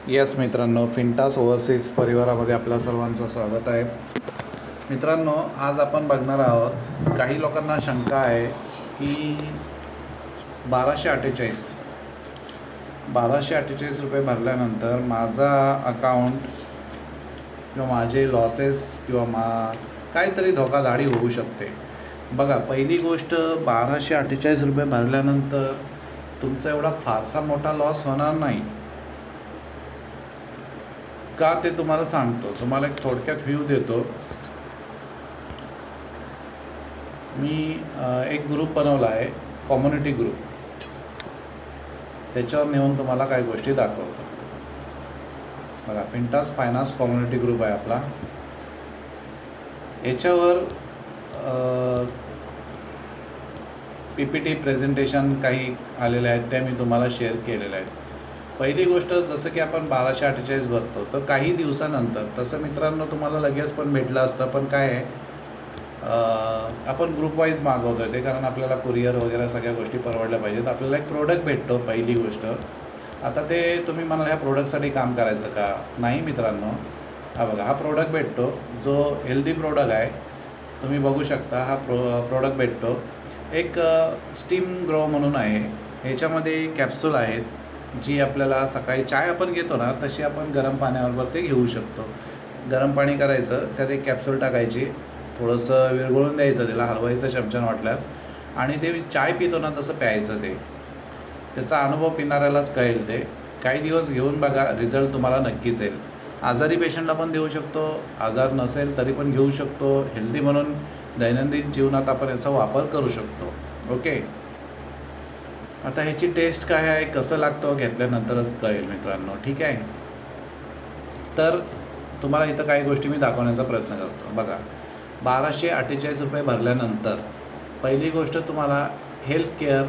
Yes मित्रांनो, फिंटास overseas परिवारामध्ये आपल्या सर्वांचं स्वागत आहे. मित्रांनो, आज आपण बघणार आहोत, काही लोकांना शंका आहे की 1248 रुपये भरल्यानंतर माझा अकाउंट किंवा माझे लॉसेस किंवा काहीतरी धोकाधडी होऊ शकते. बघा, पहिली गोष्ट 1248 रुपये भरल्यानंतर तुमचा एवढा फारसा मोठा लॉस होणार नाही का ते तुम्हाला सांगतो. तुम्हाला एक थोडक्यात व्ह्यू देतो. मी एक ग्रुप बनवला आहे, कम्युनिटी ग्रुप. त्याच्यावर नेऊन तुम्हाला काही गोष्टी दाखवतो. बघा, फिंटास फायनान्स कम्युनिटी ग्रुप आहे आपला. याच्यावर PPT प्रेझेंटेशन काही आलेले आहेत, त्या मी तुम्हाला शेअर केलेल्या आहेत. पहिली गोष्ट, जसं की आपण 1248 भरतो तर काही दिवसानंतर, तसं मित्रांनो तुम्हाला लगेच पण भेटलं असतं, पण काय आहे, आपण ग्रुप वाईज मागवतो आहे ते, कारण आपल्याला कुरिअर वगैरे सगळ्या गोष्टी परवडल्या पाहिजेत. आपल्याला एक प्रोडक्ट भेटतो. पहिली गोष्ट, आता ते तुम्ही म्हणाल ह्या प्रोडक्टसाठी काम करायचं का? नाही मित्रांनो, हा बघा, हा प्रोडक्ट भेटतो जो हेल्दी प्रोडक्ट आहे. तुम्ही बघू शकता, हा प्रोडक्ट भेटतो. एक स्टीम ग्रो म्हणून आहे. ह्याच्यामध्ये कॅप्सूल आहेत जी आपल्याला सकाळी चाय आपण घेतो ना, तशी आपण गरम पाण्याबरोबर ते घेऊ शकतो. गरम पाणी करायचं, त्यात एक कॅप्सूल टाकायची, थोडंसं विरघळून द्यायचं, त्याला हलवायचं चमच्यानं वाटल्यास, आणि ते चाय पितो ना तसं प्यायचं. त्याचा अनुभव पिणाऱ्यालाच कळेल. ते काही दिवस घेऊन बघा, रिझल्ट तुम्हाला नक्कीच येईल. आजारी पेशंटला पण देऊ शकतो, आजार नसेल तरी पण घेऊ शकतो. हेल्दी म्हणून दैनंदिन जीवनात आपण याचा वापर करू शकतो. ओके, आता ह्याची टेस्ट काय आहे, कसं लागतं, घेतल्यानंतरच कळेल मित्रांनो. ठीक आहे, तर तुम्हाला इथं काही गोष्टी मी दाखवण्याचा प्रयत्न करतो. बघा, 1248 रुपये भरल्यानंतर पहिली गोष्ट, तुम्हाला हेल्थ केअर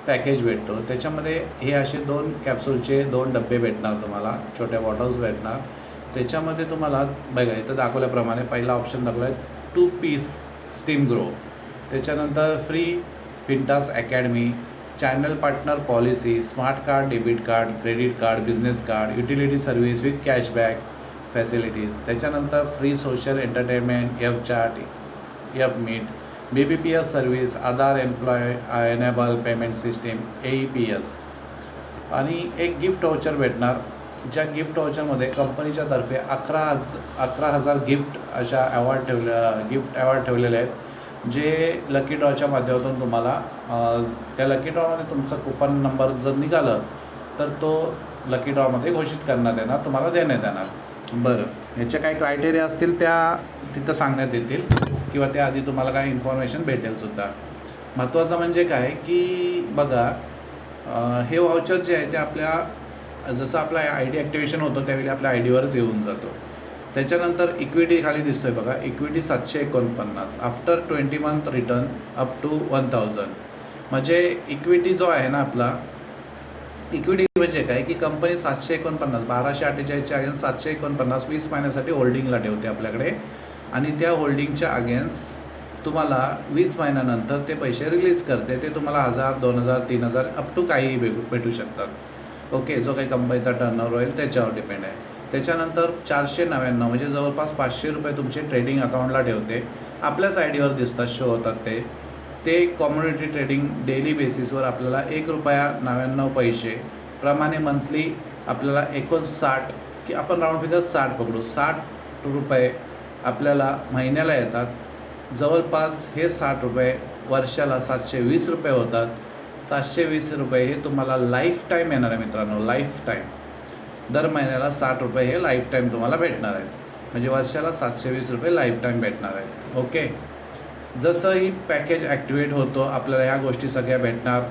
पॅकेज भेटतो. त्याच्यामध्ये हे असे 2 कॅप्सूलचे 2 डबे भेटणार तुम्हाला, छोट्या बॉटल्स भेटणार. त्याच्यामध्ये तुम्हाला बघा, इथं दाखवल्याप्रमाणे पहिला ऑप्शन दाखवला आहे 2 पीस स्टीम ग्रो. त्याच्यानंतर फ्री फिंटास academy, channel partner policy, smart card, debit card, credit card, business card, utility service with cashback facilities. त्याच्यानंतर free social entertainment, F chart, F meet, BBPS service, Aadhaar employ enable payment system, AEPS. आणि एक gift voucher भेटणार, ज्या gift वाउचरमध्ये कंपनीच्या तर्फे 11,000 gift award ठेवलेले आहेत, जे लकी ड्रॉच्या माध्यमातून तुम्हाला, त्या लकी ड्रॉमध्ये तुमचा कुपन नंबर जर निघालं तर तो लकी ड्रॉमध्ये घोषित करण्यात येणार, तुम्हाला देण्यात येणार. बरं, ह्याच्या काही क्रायटेरिया असतील त्या तिथं सांगण्यात येतील, किंवा त्याआधी तुम्हाला काही इन्फॉर्मेशन भेटेलसुद्धा. महत्त्वाचं म्हणजे काय की बघा, हे वाउचर जे आहे ते आपल्या, जसं आपला ID ॲक्टिवेशन होतं त्यावेळी आपल्या IDवरच येऊन जातो. त्याच्यानंतर इक्विटी खाली दिसतोय बघा, equity 749, after 20 month return up to 1000. म्हणजे इक्विटी जो आहे ना आपला, इक्विटी म्हणजे काय की कंपनी 749, 1248च्या अगेन्स्ट 749 20 महिन्यासाठी होल्डिंगला ठेवते आपल्याकडे, आणि त्या होल्डिंगच्या अगेन्स्ट तुम्हाला 20 महिन्यानंतर ते पैसे रिलीज करते. ते तुम्हाला 1000, 2000, 3000 अप टू काहीही भेटू शकतात. ओके, जो काही कंपनीचा टर्नओव्हर होईल त्याच्यावर डिपेंड आहे. त्याच्यानंतर 499 म्हणजे जवळपास 500 रुपये तुमचे ट्रेडिंग अकाउंटला ठेवते. आपल्याच IDवर दिसतात, शो होतात ते कम्युनिटी ट्रेडिंग डेली बेसिसवर आपल्याला ₹1.99 प्रमाणे मंथली आपल्याला 59, की आपण राऊंड फिगर 60 पकडू, 60 रुपये आपल्याला महिन्याला येतात. जवळपास हे 60 रुपये वर्षाला 720 रुपये होतात. 720 रुपये हे तुम्हाला लाईफ टाईम येणार आहे मित्रांनो, लाईफ टाईम. दर महिन्याला 60 रुपये हे लाईफ टाईम तुम्हाला भेटणार आहेत. म्हणजे वर्षाला 720 रुपये लाईफ टाईम भेटणार आहेत. ओके, जसं ही पॅकेज ॲक्टिवेट होतो आपल्याला ह्या गोष्टी सगळ्या भेटणार.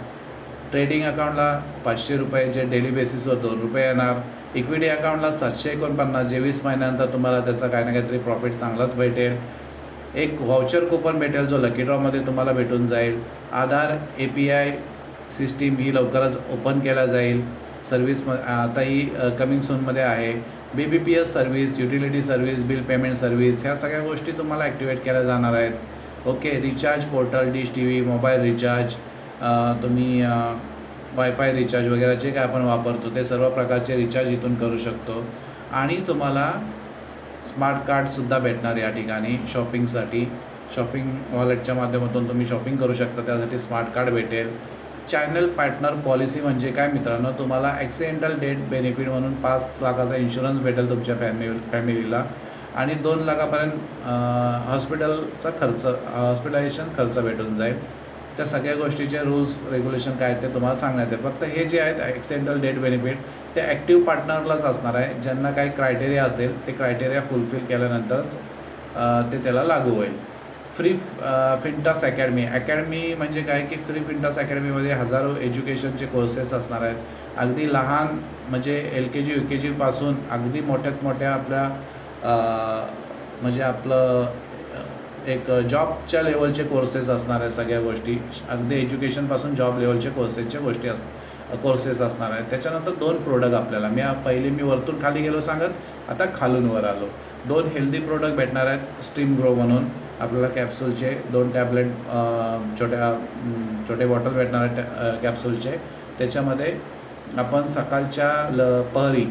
ट्रेडिंग अकाउंटला 500 रुपये जे डेली बेसिसवर 2 रुपये येणार. इक्विटी अकाउंटला 749 जे 20 महिन्यानंतर तुम्हाला त्याचा काही ना काहीतरी प्रॉफिट चांगलाच भेटेल. एक व्हाउचर कुपन भेटेल जो लकी ड्रॉमध्ये तुम्हाला भेटून जाईल. आधार API सिस्टीम ही लवकरच ओपन केला जाईल. सर्व्हिस आता ही कमिंग सूनमध्ये आहे. BBPS service, utility service, bill payment service, ह्या सगळ्या गोष्टी तुम्हाला ॲक्टिवेट केल्या जाणार आहेत. Okay, recharge portal, dish TV, mobile recharge, तुम्ही वायफाय रिचार्ज वगैरे जे काय आपण वापरतो ते सर्व प्रकारचे रिचार्ज इथून करू शकतो. आणि तुम्हाला स्मार्ट कार्डसुद्धा भेटणार या ठिकाणी शॉपिंगसाठी. शॉपिंग वॉलेटच्या माध्यमातून तुम्ही शॉपिंग करू शकता, त्यासाठी स्मार्ट कार्ड भेटेल. चॅनल पार्टनर पॉलिसी म्हणजे काय मित्रांनो, तुम्हाला ॲक्सिडेंटल डेथ बेनिफिट म्हणून 5 लाखाचा इन्शुरन्स भेटेल तुमच्या फॅमिलीला आणि 2 लाखापर्यंत हॉस्पिटलचा खर्च, हॉस्पिटलायझेशन खर्च भेटून जाईल. त्या सगळ्या गोष्टीचे रूल्स रेग्युलेशन काय ते तुम्हाला सांगण्यात येईल. फक्त हे जे आहेत ॲक्सिडेंटल डेथ बेनिफिट ते ॲक्टिव्ह पार्टनरलाच असणार आहे. ज्यांना काही क्रायटेरिया असेल ते क्रायटेरिया फुलफिल केल्यानंतरच ते त्याला लागू होईल. फ्री फिनटॉस अकॅडमी म्हणजे काय की फ्री फिनटॉस अकॅडमीमध्ये हजारो एज्युकेशनचे कोर्सेस असणार आहेत. अगदी लहान म्हणजे LKG UKGपासून अगदी मोठ्यात मोठ्या आपल्या म्हणजे आपलं एक जॉबच्या लेवलचे कोर्सेस असणार आहेत. सगळ्या गोष्टी अगदी एज्युकेशनपासून जॉब लेवलचे कोर्सेस असणार आहेत. त्याच्यानंतर 2 प्रोडक्ट आपल्याला मी वरतून खाली गेलो सांगत, आता खालून वर आलो. 2 हेल्दी प्रोडक्ट भेटणार आहेत. स्ट्रीम ग्रो म्हणून आपल्याला कॅप्सूलचे 2 टॅबलेट छोटे बॉटल भेटणार आहेत कॅप्सूलचे. त्याच्यामध्ये आपण सकाळच्या पहरी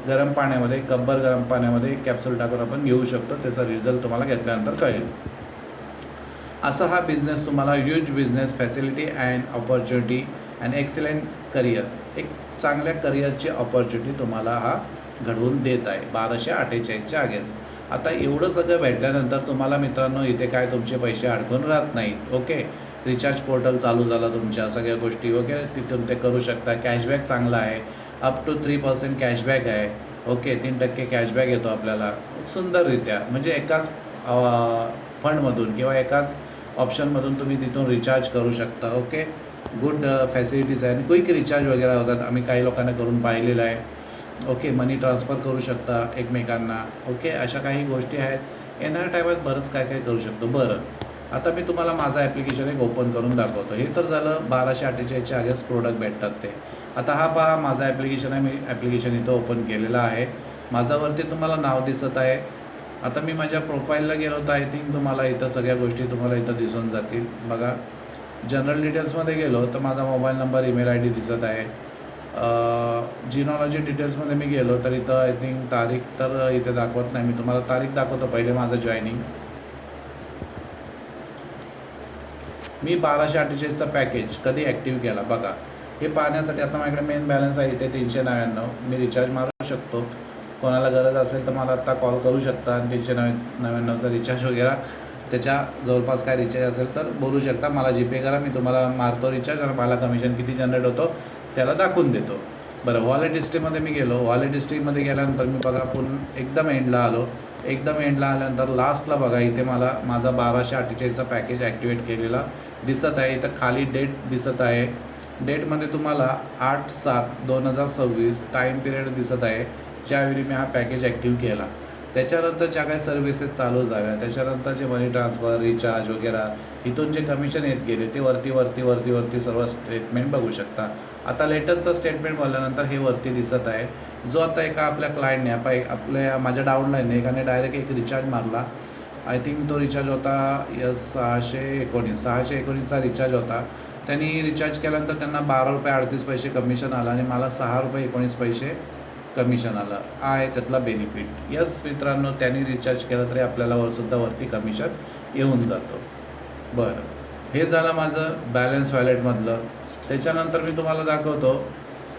गरम पाण्यामध्ये, कपभर गरम पाण्यामध्ये कॅप्सूल टाकून आपण घेऊ शकतो. त्याचा रिझल्ट तुम्हाला घेतल्यानंतर कळेल. असा हा बिझनेस तुम्हाला huge business facility and opportunity and excellent career, एक चांगल्या करिअरची ऑपॉर्च्युनिटी तुम्हाला हा घडवून देत आहे 1248च्या अगेन्स्ट. आता एवढं सगळं भेटल्यानंतर तुम्हाला मित्रांनो इथे काय तुमचे पैसे अडकून राहत नाहीत. ओके, रिचार्ज पोर्टल चालू झालं तुमच्या सगळ्या गोष्टी वगैरे तिथून ते करू शकता. कॅशबॅक चांगला आहे, अप टू 3% कॅशबॅक आहे. ओके, 3% कॅशबॅक येतो आपल्याला सुंदररित्या. म्हणजे एकाच फंडमधून किंवा एकाच ऑप्शनमधून तुम्ही तिथून रिचार्ज करू शकता. ओके, गुड फॅसिलिटीज आहे आणि क्विक रिचार्ज वगैरे होतात. आम्ही काही लोकांना करून पाहिलेलं आहे. ओके, मनी ट्रान्सफर करू शकता एकमेकांना. ओके, अशा काही गोष्टी आहेत. येणाऱ्या टायमात बरंच काय काय करू शकतो. बरं, आता मी तुम्हाला माझं ॲप्लिकेशन एक ओपन करून दाखवतो. हे तर झालं 1248च्या अगेन्स्ट प्रोडक्ट भेटतात ते. आता हा पहा माझं ॲप्लिकेशन आहे. मी ॲप्लिकेशन इथं ओपन केलेलं आहे. माझ्यावरती तुम्हाला नाव दिसत आहे. आता मी माझ्या प्रोफाईलला गेलो तर आय थिंक तुम्हाला इथं सगळ्या गोष्टी तुम्हाला इथं दिसून जातील. बघा, जनरल डिटेल्समध्ये गेलो तर माझा मोबाईल नंबर, ईमेल ID दिसत आहे. जिनॉलॉजी डिटेल्समध्ये मी गेलो तर इथं आय थिंक तारीख तर इथे दाखवत नाही. मी तुम्हाला तारीख दाखवतो पहिले माझं जॉईनिंग. मी 1248चा पॅकेज कधी ॲक्टिव्ह केला बघा. हे पाहण्यासाठी आता माझ्याकडे मेन बॅलन्स आहे इथे 399. मी रिचार्ज मारू शकतो. कोणाला गरज असेल तर मला आत्ता कॉल करू शकता आणि 399चा रिचार्ज वगैरे त्याच्या जवळपास काय रिचार्ज असेल तर बोलू शकता. मला GPay करा, मी तुम्हाला मारतो रिचार्ज आणि मला कमिशन किती जनरेट होतो त्याला दाखवून देतो. बरं, वॉलेट हिस्ट्रीमध्ये मी गेलो. वॉलेट हिस्ट्रीमध्ये गेल्यानंतर मी बघा पुन्हा एकदम एंडला आलो. एकदम एंडला आल्यानंतर लास्टला बघा इथे मला माझा 1248चा पॅकेज ॲक्टिवेट केलेला दिसत आहे. इथं खाली डेट दिसत आहे. डेटमध्ये तुम्हाला 8/7/2026 टाईम पिरियड दिसत आहे ज्यावेळी मी हा पॅकेज ॲक्टिव्ह केला. त्याच्यानंतर ज्या काही सर्व्हिसेस चालू झाल्या, त्याच्यानंतर जे मनी ट्रान्सफर, रिचार्ज वगैरे इथून जे कमिशन येत गेले ते वरती सर्व स्टेटमेंट बघू शकता. आता लेटेस्टचं स्टेटमेंट बोलल्यानंतर हे वरती दिसत आहे. जो आता एका आपल्या क्लायंटने माझ्या डाऊनलाईनने एकाने डायरेक्ट एक रिचार्ज मारला. आय थिंक तो रिचार्ज होता 619चा रिचार्ज होता. त्यांनी रिचार्ज केल्यानंतर त्यांना ₹12.38 कमिशन आलं आणि मला ₹6.19 कमिशन आलं आहे. त्यातला बेनिफिट यस मित्रांनो, त्यांनी रिचार्ज केलं तरी आपल्याला वरती कमिशन येऊन जातो. बरं, हे झालं माझं बॅलन्स वॅलेटमधलं. त्याच्यानंतर मी तुम्हाला दाखवतो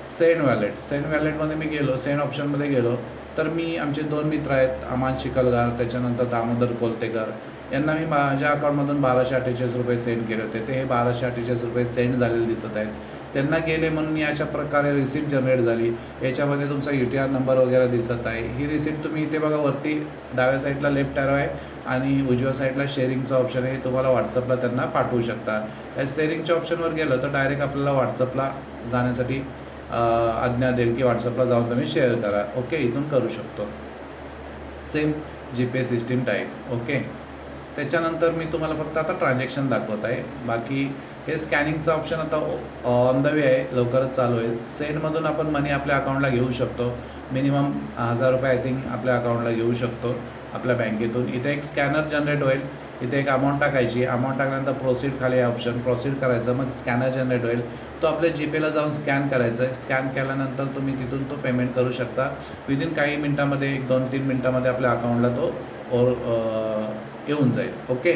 सेंड वॅलेटमध्ये मी गेलो. सेंड ऑप्शनमध्ये गेलो तर मी आमचे 2 मित्र आहेत, अमान शिकलगार, त्याच्यानंतर दामोदर कोलतेकर. यांना मी माझ्या अकाउंटमधून ₹1248 सेंड केले होते. ते हे ₹1248 सेंड झालेले दिसत आहेत. त्यांना गेले म्हणून मी अशा प्रकारे रिसिप्ट जनरेट झाली. याच्यामध्ये तुमचा UTR नंबर वगैरे दिसत आहे. ही रिसिप्ट तुम्ही इथे बघा वरती डाव्या साईडला लेफ्ट ॲरो आहे आणि उजव्या साईडला शेअरिंगचा ऑप्शन आहे. तुम्हाला व्हॉट्सअपला त्यांना पाठवू शकता. या शेअरिंगच्या ऑप्शनवर गेलं तर डायरेक्ट आपल्याला व्हॉट्सअपला जाण्यासाठी आज्ञा देईल की व्हॉट्सअपला जाऊन तुम्ही शेअर करा. ओके, इथून करू शकतो. Same GPay system type. Okay, त्याच्यानंतर मी तुम्हाला फक्त आता ट्रान्झॅक्शन दाखवत आहे. बाकी हे स्कॅनिंगचं ऑप्शन आता ऑन द वे आहे, लवकरच चालू आहे. सेंडमधून आपण मनी आपल्या अकाउंटला घेऊ शकतो. मिनिमम ₹1000 आय थिंक आपल्या अकाउंटला घेऊ शकतो आपल्या बँकेतून. इथे एक स्कॅनर जनरेट होईल. इथे एक अमाऊंट टाकायची. अमाऊंट टाकल्यानंतर प्रोसीड खाली आहे ऑप्शन, प्रोसीड करायचं. मग स्कॅनर जनरेट होईल. तो आपल्या जीपेला जाऊन स्कॅन करायचा आहे. स्कॅन केल्यानंतर तुम्ही तिथून तो पेमेंट करू शकता. विदिन काही मिनटामध्ये 1-2-3 मिनटामध्ये आपल्या अकाउंटला तो येऊन जाईल. ओके,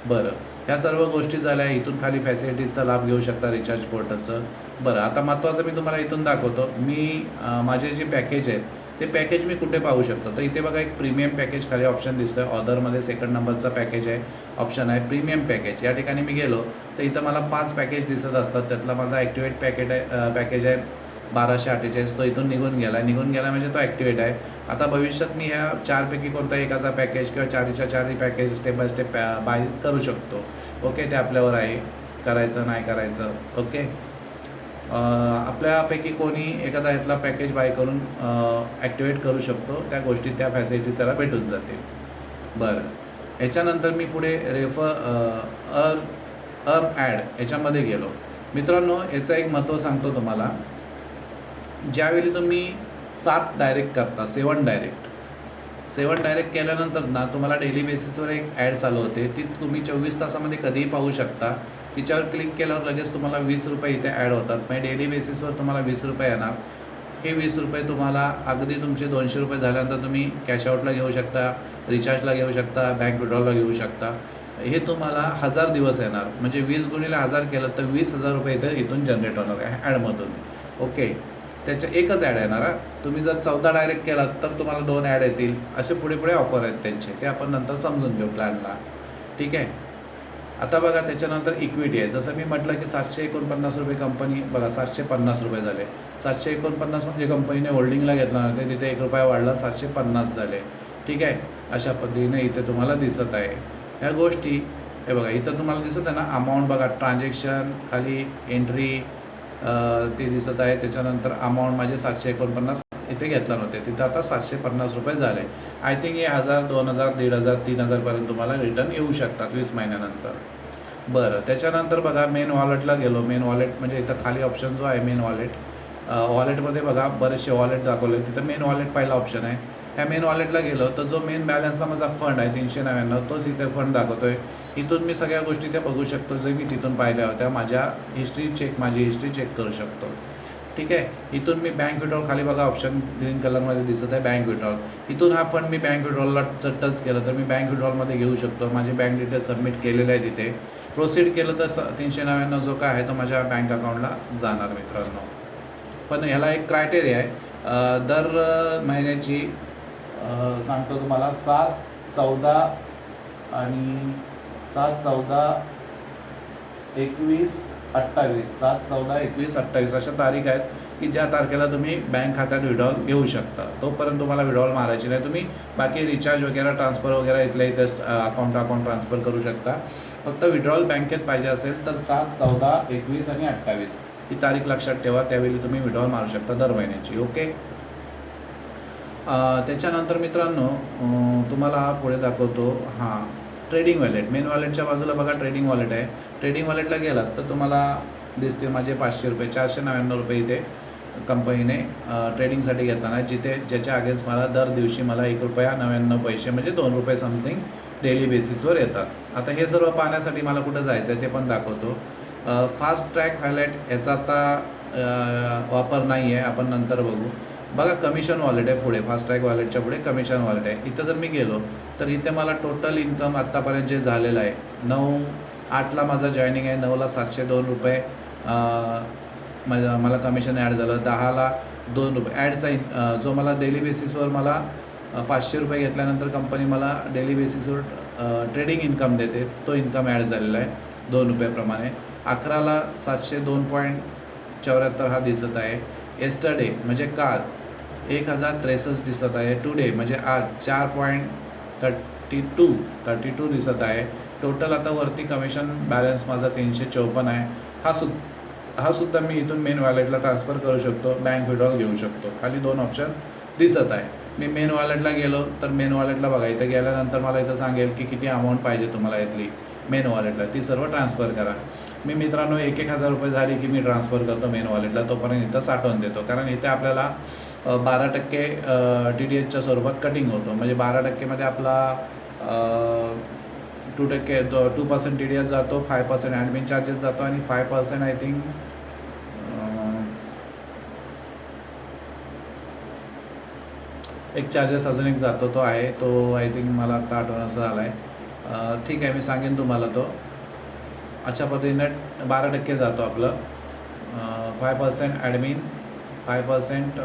बरं. ह्या सर्व गोष्टी झाल्या. इथून खाली फॅसिलिटीजचा लाभ घेऊ शकता रिचार्ज पोर्टलचं. बरं, आता महत्त्वाचं मी तुम्हाला इथून दाखवतो. माझे जे पॅकेज आहेत ते पॅकेज मी कुठे पाहू शकतो. तर इथे बघा एक प्रीमियम पॅकेज खाली ऑप्शन दिसतं आहे. ऑदरमध्ये 2nd नंबरचा पॅकेज आहे, ऑप्शन आहे प्रीमियम पॅकेज. या ठिकाणी मी गेलो तर इथं मला 5 पॅकेज दिसत असतात. त्यातला माझा ॲक्टिवेट पॅकेज आहे 1248. तो इथून निघून गेला म्हणजे तो ॲक्टिवेट आहे. आता भविष्यात मी ह्या 4पैकी कोणता एखादा पॅकेज किंवा 4च्या 4 package step by step by करू शकतो. ओके, ते आपल्यावर आहे करायचं नाही करायचं. ओके, आपल्यापैकी कोणी एखादा ह्यातला पॅकेज बाय करून ॲक्टिवेट करू शकतो. त्या गोष्टी त्या फॅसिलिटीज त्याला भेटून जातील. बरं, याच्यानंतर मी पुढे अर्न ॲड याच्यामध्ये गेलो. मित्रांनो, याचं एक महत्त्व सांगतो तुम्हाला. ज्यावेळी तुम्ही 7 डायरेक्ट करता, 7 डायरेक्ट केल्यानंतर ना तुम्हाला डेली बेसिसवर एक ॲड चालू होते. ती तुम्ही 24 तासामध्ये कधीही पाहू शकता. तिच्यावर क्लिक केल्यावर लगेच तुम्हाला 20 रुपये इथे ॲड होतात. म्हणजे डेली बेसिसवर तुम्हाला 20 रुपये येणार. हे 20 रुपये तुम्हाला अगदी तुमचे 200 रुपये झाल्यानंतर तुम्ही कॅश आउटला घेऊ शकता, रिचार्जला घेऊ शकता, बँक विड्रॉला घेऊ शकता. हे तुम्हाला 1000 दिवस येणार. म्हणजे 20 गुणिले 1000 केलं तर 20,000 रुपये इथून जनरेट होणार आहे ॲडमधून. ओके, त्याच्या एकच ॲड येणार. तुम्ही जर 14 डायरेक्ट केलात तर तुम्हाला 2 ॲड येतील. असे पुढे पुढे ऑफर आहेत त्यांचे, ते आपण नंतर समजून घेऊ प्लॅनला. ठीक आहे. आता बघा, त्याच्यानंतर इक्विटी आहे. जसं मी म्हटलं की 749 रुपये कंपनी, बघा 750 रुपये झाले. 749 म्हणजे कंपनीने होल्डिंगला घेतला नव्हते, तिथे 1 रुपया वाढला, 750 झाले. ठीक आहे, अशा पद्धतीने इथे तुम्हाला दिसत आहे. ह्या गोष्टी हे बघा इथं तुम्हाला दिसत आहे ना. अमाऊंट बघा, ट्रान्झॅक्शन खाली एंट्री ते दिसत आहे. त्याच्यानंतर अमाऊंट माझे 749 इथे घेतला नव्हते, तिथं आता 750 रुपये झाले. आय थिंक हे 1000, 2000, 1500, 3000पर्यंत तुम्हाला रिटर्न येऊ शकतात 20 महिन्यानंतर. बरं, त्याच्यानंतर बघा मेन वॉलेटला गेलो. मेन वॉलेट म्हणजे इथं खाली ऑप्शन जो आहे मेन वॉलेटमध्ये बघा बरेचसे वॉलेट दाखवले. तिथं मेन वॉलेट पहिला ऑप्शन आहे. ह्या मेन वॉलेटला गेलो तर जो मेन बॅलन्सला माझा फंड आहे 399, तोच इथे फंड दाखवतो आहे. इथून मी सगळ्या गोष्टी त्या बघू शकतो जे मी तिथून पाहिल्या होत्या. माझी हिस्ट्री चेक करू शकतो. ठीक आहे. इथून मी बँक विड्रॉल खाली बघा ऑप्शन ग्रीन कलरमध्ये दिसत आहे बँक विड्रॉल. इथून हा फंड मी बँक विड्रॉलला टच केलं तर मी बँक विड्रॉलमध्ये घेऊ शकतो. माझे बँक डिटेल्स सबमिट केलेले आहे तिथे. प्रोसीड केलं तर 399 जो काय आहे तो माझ्या बँक अकाउंटला जाणार मित्रांनो. पण ह्याला एक क्रायटेरिया आहे. दर महिन्याची सांगतो तुम्हाला 7, 14 आणि 7, 14, 21, 28, 7, 14, 21, 28 अशा तारीख आहेत की ज्या तारखेला तुम्ही बँक खात्यात विड्रॉल घेऊ शकता. तोपर्यंत तुम्हाला विड्रॉल मारायची नाही. तुम्ही बाकी रिचार्ज वगैरे ट्रान्सफर वगैरे इथल्या इथे अकाउंट ट्रान्सफर करू शकता. फक्त विड्रॉल बँकेत पाहिजे असेल तर 7, 14, 21 आणि 28 ही तारीख लक्षात ठेवा. त्यावेळी तुम्ही विड्रॉल मारू शकता दर महिन्याची. ओके. त्याच्यानंतर मित्रांनो तुम्हाला पुढे दाखवतो. हां, ट्रेडिंग वॉलेट. मेन वॉलेटच्या बाजूला बघा ट्रेडिंग वॉलेट आहे. ट्रेडिंग वॉलेटला गेलात तर तुम्हाला दिसते माझे 500 रुपये, 499 रुपये इथे कंपनीने ट्रेडिंगसाठी घेताना, ज्याच्या अगेन्स्ट मला दर दिवशी मला 1 रुपया 99 पैसे म्हणजे 2 रुपये समथिंग डेली बेसिसवर येतात. आता हे सर्व पाहण्यासाठी मला कुठं जायचं आहे ते पण दाखवतो. फास्ट ट्रॅक वॉलेट याचा आता वापर नाही आहे, आपण नंतर बघू. बघा कमिशन वॉलेट आहे पुढे, फास्ट ट्रॅक वॉलेटच्या पुढे कमिशन वॉलेट आहे. इथं जर मी गेलो तर इथे मला टोटल इन्कम आत्तापर्यंत जे झालेलं आहे 9/8ला माझा जॉईनिंग आहे. 9ला 702 रुपये मला कमिशन ॲड झालं. 10ला 2 रुपये ॲडचा जो मला डेली बेसिसवर मला 500 रुपये घेतल्यानंतर कंपनी मला डेली बेसिसवर ट्रेडिंग इन्कम देते, तो इन्कम ॲड झालेला आहे 2 रुपयाप्रमाणे. 11ला 702.74 हा दिसत आहे. येस्टरडे म्हणजे काल 1063 दिसत आहे. टुडे म्हणजे आज 4.32 दिसत आहे. टोटल आता वरती कमिशन बॅलन्स माझा 354 आहे. हा सुद्धा मी इथून मेन वॉलेटला ट्रान्सफर करू शकतो, बँक विड्रॉल घेऊ शकतो. खाली 2 ऑप्शन दिसत आहे. मी मेन वॉलेटला गेलो तर मेन वॉलेटला बघा इथं गेल्यानंतर मला इथं सांगेल की किती अमाऊंट पाहिजे तुम्हाला इथली मेन वॉलेटला, ती सर्व ट्रान्सफर करा. मी मित्रांनो 1,000 रुपये झाली की मी ट्रान्सफर करतो मेन वॉलेटला, तोपर्यंत इथं साठवून देतो. कारण इथे आपल्याला 12% TDSच्या स्वरूपात कटिंग होतो. म्हणजे 12%मध्ये आपला 2% TDS जातो, 5% ॲडमिन चार्जेस जातो आणि 5% आय थिंक एक चार्जेस अजून एक जातो, तो आहे तो आय थिंक मला आत्ता आठवण्याचा झाला आहे. ठीक आहे, मी सांगेन तुम्हाला तो. अशा पद्धतीनं 12% जातो आपलं. 5% ॲडमिन, 5%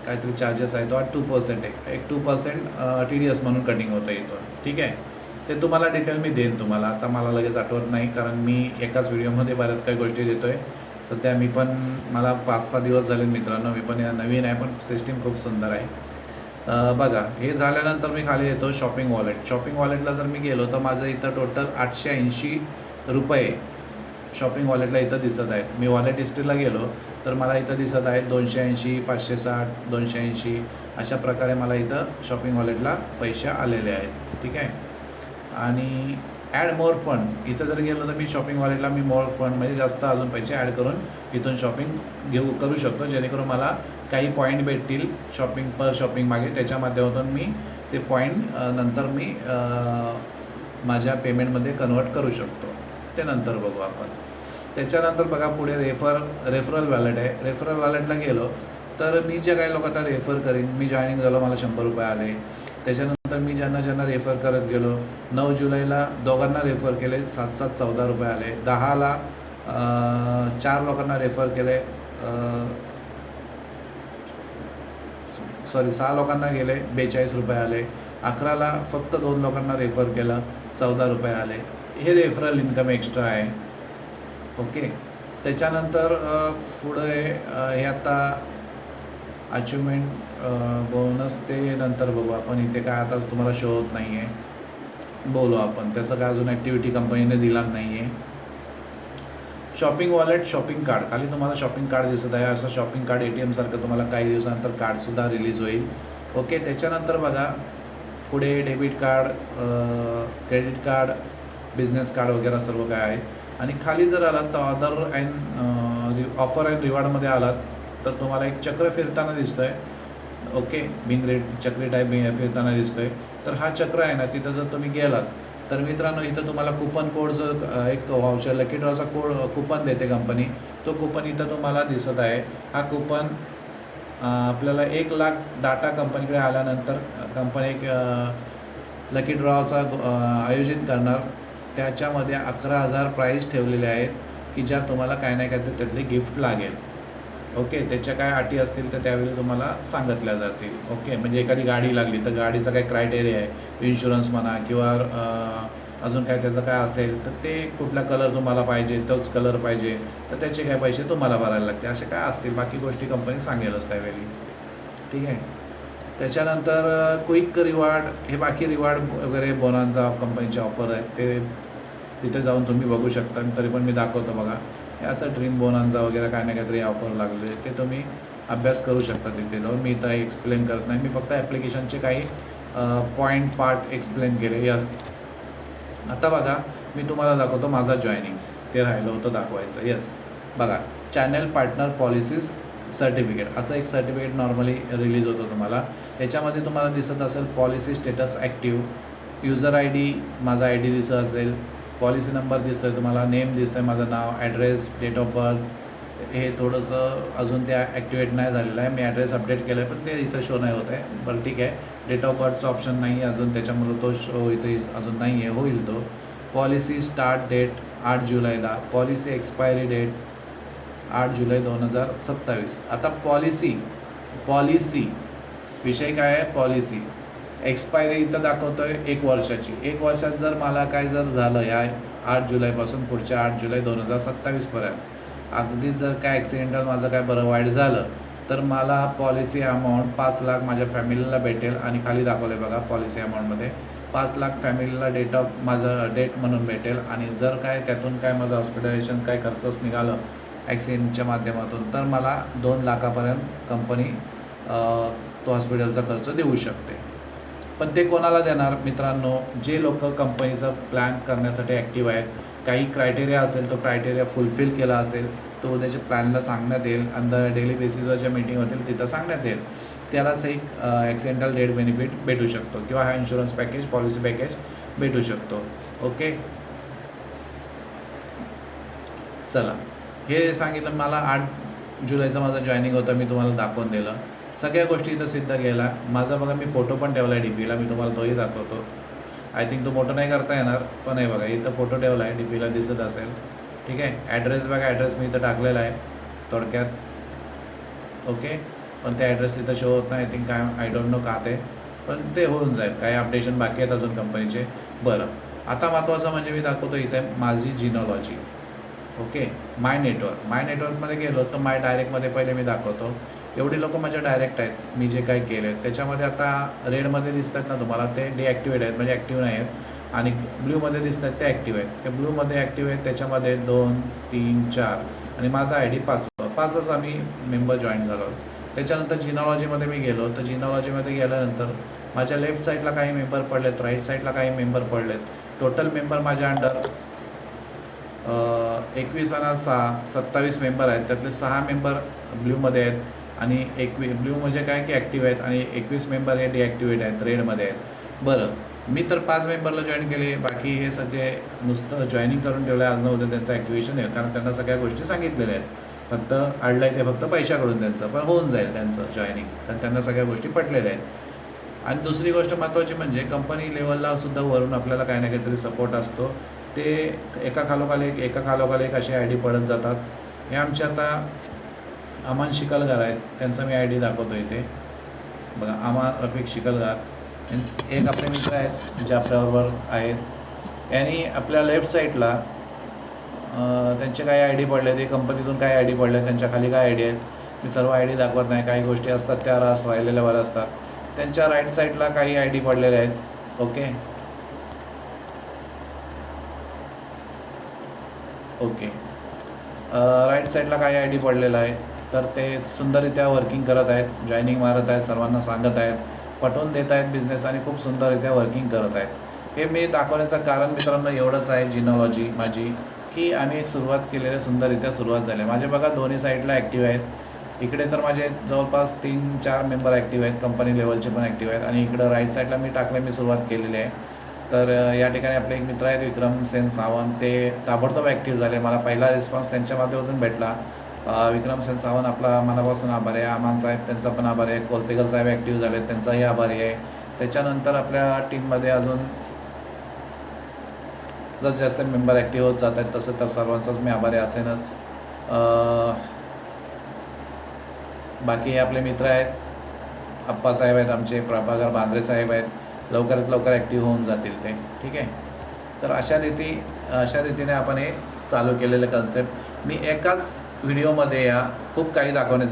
काहीतरी चार्जेस आहे तो, आणि 2% एक 2% TDS म्हणून कटिंग होतं इथून. ठीक आहे, ते तुम्हाला डिटेल मी देईन तुम्हाला. आता मला लगेच आठवत नाही, कारण मी एकाच व्हिडिओमध्ये बऱ्याच काही गोष्टी देतो आहे. सध्या मी पण, मला 5-6 दिवस झाले मित्रांनो, मी पण नवीन आहे, पण सिस्टीम खूप सुंदर आहे. बघा, हे झाल्यानंतर मी खाली येतो शॉपिंग वॉलेट. शॉपिंग वॉलेटला जर मी गेलो तर माझं इथं टोटल 880 रुपये शॉपिंग वॉलेटला इथं दिसत आहेत. मी वॉलेट हिस्ट्रीला गेलो तर मला इथं दिसत आहेत 280, 560, 280 अशा प्रकारे मला इथं शॉपिंग वॉलेटला पैसे आलेले आहेत. ठीक आहे, आणि ॲड मोर फंड इथं जर गेलो तर मी शॉपिंग वॉलेटला मी मोर फंड म्हणजे जास्त अजून पैसे ॲड करून इथून शॉपिंग करू शकतो, जेणेकरून मला काही पॉईंट भेटतील शॉपिंग पर शॉपिंग मागे. त्याच्या माध्यमातून मी ते पॉईंट नंतर मी माझ्या पेमेंटमध्ये कन्वर्ट करू शकतो. ते नंतर बघू आपण. त्याच्यानंतर बघा पुढे रेफरल वॅलेट आहे. रेफरल वॅलेटला गेलो तर मी जे काही लोकांना रेफर करीन, मी जॉईनिंग झालो, मला 100 रुपये आले. त्याच्यानंतर मी ज्यांना रेफर करत गेलो, 9 जुलैला दोघांना रेफर केले, 7-7 14 रुपये आले. 10ला 4 लोकांना रेफर केले, 6 लोकांना गेले, 42 रुपये आले. 11ला फक्त 2 लोकांना रेफर केलं, 14 रुपये आले. हे रेफरल इन्कम एक्स्ट्रा आहे. ओके, त्याच्यानंतर पुढे हे आता अचिव्हमेंट बोनस ते नंतर बघू आपण. इथे काय आता तुम्हाला शो होत नाही आहे, बोलू आपण. त्याचं काय अजून ॲक्टिव्हिटी कंपनीने दिला नाही आहे. शॉपिंग वॉलेट, शॉपिंग कार्ड, खाली तुम्हाला शॉपिंग कार्ड दिसत आहे. असं शॉपिंग कार्ड ATM सारखं तुम्हाला काही दिवसानंतर कार्डसुद्धा रिलीज होईल. ओके, त्याच्यानंतर बघा पुढे debit card, credit card, business card वगैरे सर्व काय आहे. आणि खाली जर आलात तर अदर अँड ऑफर अँड रिवॉर्डमध्ये आलात तर तुम्हाला एक चक्र फिरताना दिसतं आहे. ओके, बिंग रेट चक्री टाईप फिरताना दिसतो आहे. तर हा चक्र आहे ना, तिथं जर तुम्ही गेलात तर मित्रांनो, इथं तुम्हाला कुपन कोड जो एक व्हाउचर लकी ड्रॉचा कुपन देते कंपनी, तो कुपन इथं तुम्हाला दिसत आहे. हा कुपन आपल्याला 1 लाख डाटा कंपनीकडे आल्यानंतर कंपनी एक लकी ड्रॉचा आयोजित करणार. त्याच्यामध्ये 11,000 प्राईज ठेवलेले आहेत की ज्या तुम्हाला काय नाही काय तर त्यातले गिफ्ट लागेल. ओके, त्याच्या काय अटी असतील तर त्यावेळी तुम्हाला सांगितल्या जातील. ओके, म्हणजे एखादी गाडी लागली तर गाडीचा काय क्रायटेरिया आहे, इन्शुरन्स म्हणा किंवा अजून काय त्याचं काय असेल तर ते कुठला कलर तुम्हाला पाहिजे, तोच कलर पाहिजे तर त्याचे काय पैसे तुम्हाला भरायला लागते, असे काय असतील. बाकी गोष्टी कंपनी सांगेलच त्यावेळी. ठीक आहे, त्याच्यानंतर क्विक रिवॉर्ड, हे बाकी रिवॉर्ड वगैरे बोनांचा कंपनीचे ऑफर आहेत, ते तिथे जाऊन तुम्ही बघू शकता. तरी पण मी दाखवतो बघा. हे असं ड्रीम बोनांचा वगैरे काय ना काहीतरी ऑफर लागले, ते तुम्ही अभ्यास करू शकता तिथे जाऊन. मी इथं एक्सप्लेन करत नाही, मी फक्त ॲप्लिकेशनचे काही पॉईंट पार्ट एक्सप्लेन केले. यस, आता बघा मी तुम्हाला दाखवतो माझा जॉईनिंग, ते राहिलं होतं दाखवायचं. यस, बघा, चॅनल पार्टनर पॉलिसीज सर्टिफिकेट असं एक सर्टिफिकेट नॉर्मली रिलीज होतं तुम्हाला. याच्यामध्ये तुम्हाला दिसत असेल policy status active, user ID माझा ID दिसत असेल, पॉलिसी नंबर दिसतो आहे तुम्हाला, नेम दिसतं आहे माझं नाव, ॲड्रेस, डेट ऑफ बर्थ. हे थोडंसं अजून ते ॲक्टिवेट नाही झालेलं आहे. मी ॲड्रेस अपडेट केलं आहे पण ते इथं शो नाही होत आहे. बरं ठीक आहे, डेट ऑफ बर्थचा ऑप्शन नाही आहे अजून, त्याच्यामुळं तो शो इथे अजून नाही आहे, होईल तो. पॉलिसी स्टार्ट डेट 8 जुलैला, पॉलिसी एक्सपायरी डेट 8 जुलै 2027. आता पॉलिसी विषय काय आहे, पॉलिसी एक्सपायरी इथं दाखवतो आहे 1 वर्षाची. 1 वर्षात जर मला काय जर झालं या 8 जुलैपासून पुढच्या 8 जुलै 2027पर्यंत अगदीच जर काय ॲक्सिडेंटल माझं काय बरं वाईट झालं तर मला पॉलिसी अमाऊंट 5 लाख माझ्या फॅमिलीला भेटेल. आणि खाली दाखवलं आहे बघा, पॉलिसी अमाऊंटमध्ये 5 लाख फॅमिलीला माझं डेट म्हणून भेटेल. आणि जर काय त्यातून काय माझं हॉस्पिटलायझेशन काय खर्चच निघालं ॲक्सिडेंटच्या माध्यमातून तर मला 2 लाखापर्यंत कंपनी तो हॉस्पिटलचा खर्च देऊ शकते. पण ते कोणाला देणार मित्रांनो, जे लोक कंपनीचं प्लॅन करण्यासाठी ॲक्टिव्ह आहेत. काही क्रायटेरिया असेल, तो क्रायटेरिया फुलफिल केला असेल तो उद्याच्या प्लॅनला सांगण्यात येईल. अंदर डेली बेसिसवर ज्या मीटिंग होतील तिथं सांगण्यात येईल. त्यालाच एक ॲक्सिडेंटल डेट बेनिफिट भेटू शकतो किंवा हा इन्शुरन्स पॅकेज, पॉलिसी पॅकेज भेटू शकतो. ओके, चला, हे सांगितलं. मला 8 जुलैचं माझं जॉईनिंग होतं, मी तुम्हाला दाखवून दिलं. सगळ्या गोष्टी इथं सिद्ध केला. माझा बघा मी फोटो पण ठेवला आहे DPला, मी तुम्हाला तोही दाखवतो. आय थिंक तो मोठं नाही करता येणार, पण आहे बघा इथं फोटो ठेवला आहे, DPला दिसत असेल. ठीक आहे. ॲड्रेस बघा, ॲड्रेस मी इथं टाकलेला आहे थोडक्यात. ओके. पण ते ॲड्रेस तिथं शो होत नाही. I think I don't know का ते, पण ते होऊन जाईल. काही अपडेशन बाकी आहेत अजून कंपनीचे. बरं, आता महत्त्वाचं म्हणजे मी दाखवतो इथे माझी जिनॉलॉजी. ओके. माय नेटवर्कमध्ये गेलो तर माय डायरेक्टमध्ये पहिले मी दाखवतो. एवढी लोकं माझ्या डायरेक्ट आहेत मी जे काही केले आहेत त्याच्यामध्ये. आता रेडमध्ये दिसतात ना तुम्हाला, ते डिॲक्टिवेट आहेत म्हणजे ॲक्टिव्ह नाही आहेत. आणि ब्ल्यूमध्ये दिसतात ते ॲक्टिव्ह आहेत. ते ब्ल्यूमध्ये ॲक्टिव्ह आहेत त्याच्यामध्ये 2, 3, 4 आणि माझा ID 5च आम्ही मेंबर जॉईन झालो. त्याच्यानंतर जिनॉलॉजीमध्ये मी गेलो, तर जिनॉलॉजीमध्ये गेल्यानंतर माझ्या लेफ्ट साईडला काही मेंबर पडलेत, राईट साईडला काही मेंबर पडलेत. टोटल मेंबर माझ्या अंडर 21 आणि 6 27 मेंबर आहेत. त्यातले 6 मेंबर ब्ल्यूमध्ये आहेत आणि ब्ल्यू म्हणजे काय की ॲक्टिव्ह आहेत आणि 21 मेंबर हे डिॲक्टिवेट आहेत, रेडमध्ये आहेत. बरं, मी तर 5 मेंबरला जॉईन केले, बाकी हे सगळे नुसतं जॉईनिंग करून ठेवलं आहे. आज न उद्या त्यांचं ॲक्टिवेशन आहे, कारण त्यांना सगळ्या गोष्टी सांगितलेल्या आहेत. फक्त अडलं आहे ते फक्त पैशाकडून त्यांचं, पण होऊन जाईल त्यांचं जॉईनिंग, कारण त्यांना सगळ्या गोष्टी पटलेल्या आहेत. आणि दुसरी गोष्ट महत्त्वाची म्हणजे कंपनी लेवलला सुद्धा वरून आपल्याला काही ना काहीतरी सपोर्ट असतो. ते एका खालोखाल एक असे ID पडत जातात. हे आमचे आता अमान शिकलगार आहेत, त्यांचा मी ID दाखवतो इथे बघा. अमान रफिक शिकलगार, एक आपले मित्र आहेत जे आपल्याबरोबर आहेत. यांनी आपल्या लेफ्ट साईडला त्यांचे काही ID पडले, ते कंपनीतून काय ID पडले, त्यांच्या खाली काय ID आहेत. मी सर्व ID दाखवत नाही, काही गोष्टी असतात त्या राहिलेल्या बऱ्या असतात. त्यांच्या राईट साईडला काही ID पडलेले आहेत. ओके. राईट साईडला काही ID पडलेला आहे, तर ते सुंदररित्या वर्किंग करत आहेत, जॉईनिंग मारत आहेत, सर्वांना सांगत आहेत, पटवून देत आहेत बिझनेस आणि खूप सुंदररित्या वर्किंग करत आहेत. हे मी दाखवण्याचं कारण मित्रांनो एवढंच आहे, जिनॉलॉजी माझी, की आम्ही एक सुरुवात केलेली, सुंदररित्या सुरुवात झाली. माझे बघा दोन्ही साईडला ॲक्टिव्ह आहेत. इकडे तर माझे जवळपास 3-4 मेंबर ॲक्टिव्ह आहेत, कंपनी लेवलचे पण ॲक्टिव्ह आहेत. आणि इकडं राईट साईडला मी मी सुरुवात केलेली आहे. तर या ठिकाणी आपले एक मित्र आहेत विक्रम सेन सावंत, ते ताबडतोब ॲक्टिव्ह झाले. मला पहिला रिस्पॉन्स त्यांच्या माध्यमातून भेटला. विक्रम सेन सावंत आपला मनापासून आभार आहे. अमान साहेब त्यांचा पण आभार आहे. कोलतेकर साहेब ॲक्टिव्ह झाले, त्यांचाही आभारी आहे. त्याच्यानंतर आपल्या टीममध्ये अजून जसं जास्त मेंबर ॲक्टिव्ह होत जात आहेत तसं तर सर्वांचाच मी आभारी असेनच. बाकी हे आपले मित्र आहेत, अप्पासाहेब आहेत आमचे, प्रभाकर बांद्रे साहेब आहेत. लवकरात लवकर ॲक्टिव्ह होऊन जातील ते. ठीक आहे. तर अशा रीतीने आपण हे चालू केलेलं कन्सेप्ट मी एकाच व्हिडिओमध्ये खूप काही दाखवण्याचा